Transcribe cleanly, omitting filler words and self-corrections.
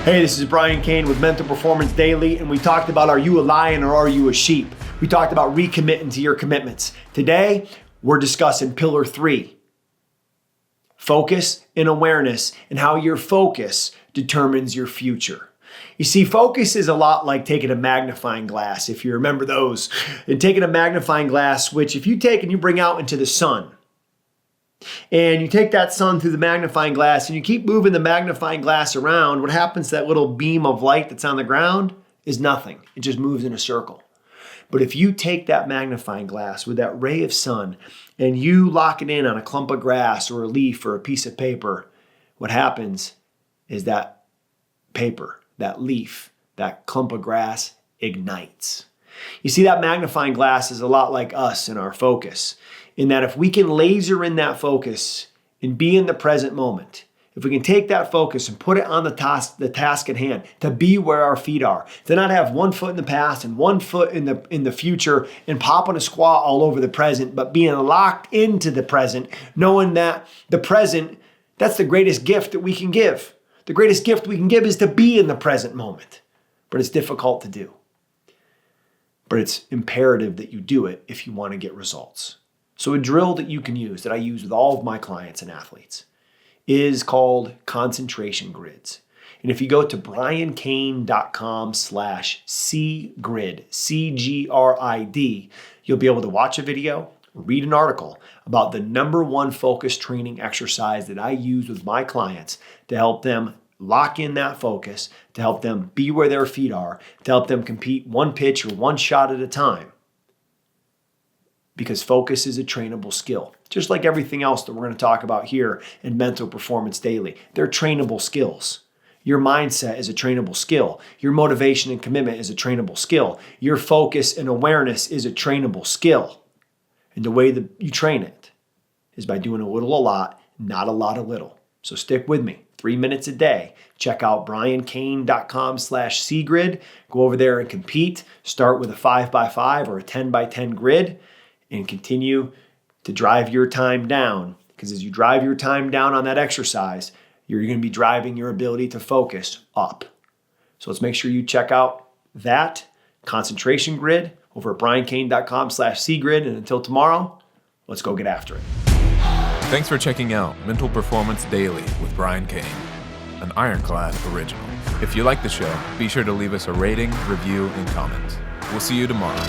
Hey, this is Brian Cain with Mental Performance Daily, and we talked about are you a lion or are you a sheep? We talked about recommitting to your commitments. Today, we're discussing pillar 3, focus and awareness, and how your focus determines your future. You see, focus is a lot like taking a magnifying glass, if you remember those, and taking a magnifying glass, which if you take and you bring out into the sun, and you take that sun through the magnifying glass and you keep moving the magnifying glass around, what happens to that little beam of light that's on the ground is nothing. It just moves in a circle. But if you take that magnifying glass with that ray of sun and you lock it in on a clump of grass or a leaf or a piece of paper, what happens is that paper, that leaf, that clump of grass ignites. You see, that magnifying glass is a lot like us in our focus, in that if we can laser in that focus and be in the present moment, if we can take that focus and put it on the task at hand, to be where our feet are, to not have one foot in the past and one foot in the future and popping a squat all over the present, but being locked into the present, knowing that the present, that's the greatest gift that we can give. The greatest gift we can give is to be in the present moment, but it's difficult to do. But it's imperative that you do it if you want to get results. So a drill that you can use, that I use with all of my clients and athletes, is called concentration grids. And if you go to briancain.com/cgrid, C-G-R-I-D, you'll be able to watch a video, read an article about the number one focus training exercise that I use with my clients to help them lock in that focus, to help them be where their feet are, to help them compete one pitch or one shot at a time. Because focus is a trainable skill. Just like everything else that we're going to talk about here in Mental Performance Daily. They're trainable skills. Your mindset is a trainable skill. Your motivation and commitment is a trainable skill. Your focus and awareness is a trainable skill. And the way that you train it is by doing a little a lot, not a lot a little. So stick with me. 3 minutes a day. Check out briancain.com/cgrid. Go over there and compete. Start with a 5x5 or a 10x10 grid and continue to drive your time down. Because as you drive your time down on that exercise, you're going to be driving your ability to focus up. So let's make sure you check out that concentration grid over at briancain.com/cgrid. And until tomorrow, let's go get after it. Thanks for checking out Mental Performance Daily with Brian Cain, an Ironclad original. If you like the show, be sure to leave us a rating, review, and comment. We'll see you tomorrow.